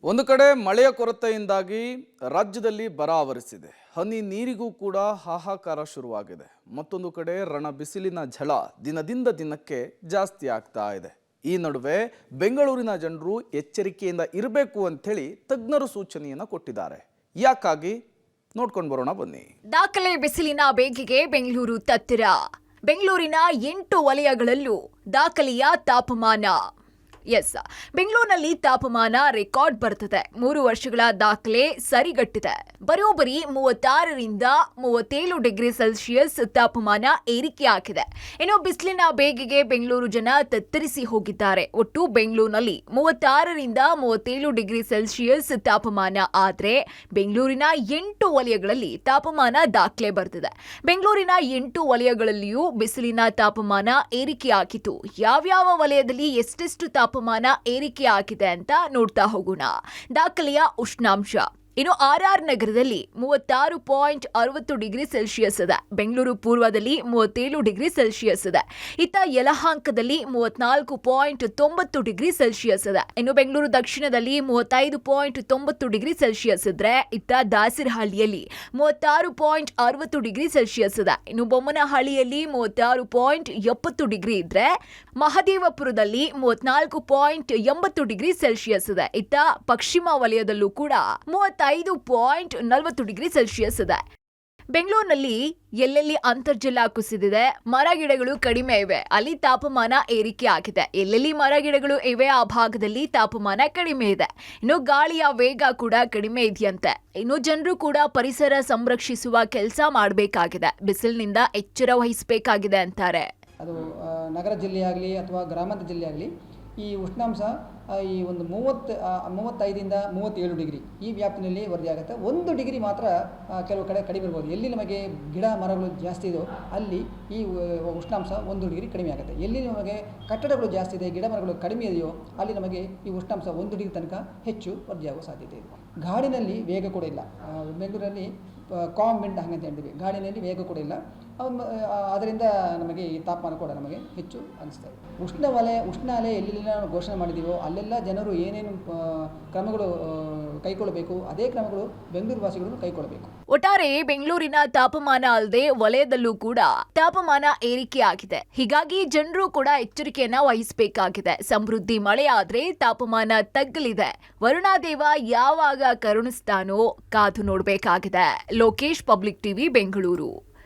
ಒಂದು ಕಡೆ ಮಳೆಯ ಕೊರತೆಯಿಂದಾಗಿ ರಾಜ್ಯದಲ್ಲಿ ಬರ ಆವರಿಸಿದೆ. ಹನಿ ನೀರಿಗೂ ಕೂಡ ಹಾಹಾಕಾರ ಶುರುವಾಗಿದೆ. ಮತ್ತೊಂದು ಕಡೆ ರಣ ಬಿಸಿಲಿನ ಝಳ ದಿನದಿಂದ ದಿನಕ್ಕೆ ಜಾಸ್ತಿ ಆಗ್ತಾ ಇದೆ. ಈ ನಡುವೆ ಬೆಂಗಳೂರಿನ ಜನರು ಎಚ್ಚರಿಕೆಯಿಂದ ಇರಬೇಕು ಅಂತೇಳಿ ತಜ್ಞರು ಸೂಚನೆಯನ್ನು ಕೊಟ್ಟಿದ್ದಾರೆ. ಯಾಕಾಗಿ ನೋಡ್ಕೊಂಡು ಬರೋಣ ಬನ್ನಿ. ದಾಖಲೆ ಬಿಸಿಲಿನ ಬೇಗೆಗೆ ಬೆಂಗಳೂರು ತತ್ತಿರ. ಬೆಂಗಳೂರಿನ 8 ವಲಯಗಳಲ್ಲೂ ದಾಖಲೆಯ ತಾಪಮಾನ. ಬೆಂಗಳೂರಿನಲ್ಲಿ ತಾಪಮಾನ ರೆಕಾರ್ಡ್ ಬರ್ತದೆ. 3 ವರ್ಷಗಳ ದಾಖಲೆ ಸರಿಗಟ್ಟಿದೆ. ಬರೋಬ್ಬರಿ 36ರಿಂದ 37 ಡಿಗ್ರಿ ಸೆಲ್ಸಿಯಸ್ ತಾಪಮಾನ ಏರಿಕೆಯಾಗಿದೆ. ಇನ್ನು ಬಿಸಿಲಿನ ಬೇಗೆಗೆ ಬೆಂಗಳೂರು ಜನ ತತ್ತರಿಸಿ ಹೋಗಿದ್ದಾರೆ. ಒಟ್ಟು ಬೆಂಗಳೂರಿನಲ್ಲಿ 36ರಿಂದ 37 ಡಿಗ್ರಿ ಸೆಲ್ಸಿಯಸ್ ತಾಪಮಾನ ಆದ್ರೆ ಬೆಂಗಳೂರಿನ 8 ವಲಯಗಳಲ್ಲಿ ತಾಪಮಾನ ದಾಖಲೆ ಬರ್ತಿದೆ. ಬೆಂಗಳೂರಿನ 8 ವಲಯಗಳಲ್ಲಿಯೂ ಬಿಸಿಲಿನ ತಾಪಮಾನ ಏರಿಕೆಯಾಗಿತ್ತು. ಯಾವ್ಯಾವ ವಲಯದಲ್ಲಿ ಎಷ್ಟೆಷ್ಟು ತಾಪಮಾನ ಏರಿಕೆಯಾಗಿದೆ ಅಂತ ನೋಡ್ತಾ ಹೋಗೋಣ. ದಾಖಲೆಯ ಉಷ್ಣಾಂಶ. ಇನ್ನು RR ನಗರದಲ್ಲಿ 36.60 ಡಿಗ್ರಿ ಸೆಲ್ಸಿಯಸ್ ಇದೆ. ಬೆಂಗಳೂರು ಪೂರ್ವದಲ್ಲಿ 37 ಡಿಗ್ರಿ ಸೆಲ್ಸಿಯಸ್ ಇದೆ. ಇತ್ತ ಯಲಹಂಕದಲ್ಲಿ 34.90 ಡಿಗ್ರಿ ಸೆಲ್ಸಿಯಸ್ ಇದೆ. ಇನ್ನು ಬೆಂಗಳೂರು ದಕ್ಷಿಣದಲ್ಲಿ 35.90 ಡಿಗ್ರಿ ಸೆಲ್ಸಿಯಸ್ ಇದ್ರೆ ಇತ್ತ ದಾಸರಹಳ್ಳಿಯಲ್ಲಿ 36.60 ಡಿಗ್ರಿ ಸೆಲ್ಸಿಯಸ್ ಇದೆ. ಇನ್ನು ಬೊಮ್ಮನಹಳ್ಳಿಯಲ್ಲಿ 36.70 ಡಿಗ್ರಿ ಇದ್ರೆ ಮಹದೇವಪುರದಲ್ಲಿ 34.80 ಡಿಗ್ರಿ ಸೆಲ್ಸಿಯಸ್ ಇದೆ. ಇತ್ತ ಪಶ್ಚಿಮ ವಲಯದಲ್ಲೂ ಕೂಡ 35.40 ಡಿಗ್ರಿ ಸೆಲ್ಸಿಯಸ್ ಇದೆ. ಬೆಂಗಳೂರಿನಲ್ಲಿ ಎಲ್ಲೆಲ್ಲಿ ಅಂತರ್ಜಲ ಕುಸಿದಿದೆ, ಮರ ಗಿಡಗಳು ಕಡಿಮೆ ಇವೆ, ಅಲ್ಲಿ ತಾಪಮಾನ ಏರಿಕೆ ಆಗಿದೆ. ಎಲ್ಲೆಲ್ಲಿ ಮರ ಗಿಡಗಳು ಇವೆ ಆ ಭಾಗದಲ್ಲಿ ತಾಪಮಾನ ಕಡಿಮೆ ಇದೆ. ಇನ್ನು ಗಾಳಿಯ ವೇಗ ಕೂಡ ಕಡಿಮೆ ಇದೆಯಂತೆ. ಇನ್ನು ಜನರು ಕೂಡ ಪರಿಸರ ಸಂರಕ್ಷಿಸುವ ಕೆಲಸ ಮಾಡಬೇಕಾಗಿದೆ. ಬಿಸಿಲಿನಿಂದ ಎಚ್ಚರ ವಹಿಸಬೇಕಾಗಿದೆ ಅಂತಾರೆ. ಅದು ನಗರ ಜಿಲ್ಲೆಯಾಗಲಿ ಅಥವಾ ಗ್ರಾಮಾಂತರ ಜಿಲ್ಲೆಯಾಗಲಿ ಈ ಉಷ್ಣಾಂಶ ಈ ಒಂದು 35ರಿಂದ 37 ಡಿಗ್ರಿ ಈ ವ್ಯಾಪ್ತಿನಲ್ಲಿ ವರದಿಯಾಗುತ್ತೆ. 1 ಡಿಗ್ರಿ ಮಾತ್ರ ಕೆಲವು ಕಡೆ ಕಡಿಮೆ ಇರ್ಬೋದು. ಎಲ್ಲಿ ನಮಗೆ ಗಿಡ ಮರಗಳು ಜಾಸ್ತಿ ಇದೆಯೋ ಅಲ್ಲಿ ಈ ಉಷ್ಣಾಂಶ 1 ಡಿಗ್ರಿ ಕಡಿಮೆ ಆಗುತ್ತೆ. ಎಲ್ಲಿ ನಮಗೆ ಕಟ್ಟಡಗಳು ಜಾಸ್ತಿ ಇದೆ, ಗಿಡ ಮರಗಳು ಕಡಿಮೆ ಇದೆಯೋ ಅಲ್ಲಿ ನಮಗೆ ಈ ಉಷ್ಣಾಂಶ 1 ಡಿಗ್ರಿ ತನಕ ಹೆಚ್ಚು ವರದಿಯಾಗುವ ಸಾಧ್ಯತೆ ಇದೆ. ಗಾಳಿನಲ್ಲಿ ವೇಗ ಕೂಡ ಇಲ್ಲ. ಬೆಂಗಳೂರಲ್ಲಿ ಕಾಮ್ ವಿಂಡ್ ಹಾಗಂತ ಹೇಳ್ತೀವಿ. ಗಾಳಿನಲ್ಲಿ ವೇಗ ಕೂಡ ಇಲ್ಲ. ಅದರಿಂದ ನಮಗೆ ಈ ತಾಪಮಾನ ಕೂಡ ನಮಗೆ ಹೆಚ್ಚು ಅನಿಸ್ತಾ ಇದೆ. ಉಷ್ಣಾಲಯ ಎಲ್ಲೆಲ್ಲ ನಾವು ಘೋಷಣೆ ಮಾಡಿದ್ದೀವೋ ಅಲ್ಲೆಲ್ಲ ಜನರು ಏನೇನು ಕ್ರಮಗಳು ಕೈಗೊಳ್ಳಬೇಕು ಅದೇ ಕ್ರಮಗಳು ಬೆಂಗಳೂರು ವಾಸಿಗಳು ಕೈಗೊಳ್ಳಬೇಕು. ಒಟ್ಟಾರೆ ಬೆಂಗಳೂರಿನ ತಾಪಮಾನ ಅಲ್ಲದೆ ವಲಯದಲ್ಲೂ ಕೂಡ ತಾಪಮಾನ ಏರಿಕೆಯಾಗಿದೆ. ಹೀಗಾಗಿ ಜನರು ಕೂಡ ಎಚ್ಚರಿಕೆಯನ್ನ ವಹಿಸಬೇಕಾಗಿದೆ. ಸಮೃದ್ಧಿ ಮಳೆ ಆದ್ರೆ ತಾಪಮಾನ ತಗ್ಗಲಿದೆ. ವರುಣಾದೇವ ಯಾವಾಗ ಕರುಣಿಸ್ತಾನೋ ಕಾದು ನೋಡಬೇಕಾಗಿದೆ. Lokesh, public TV, Bengaluru.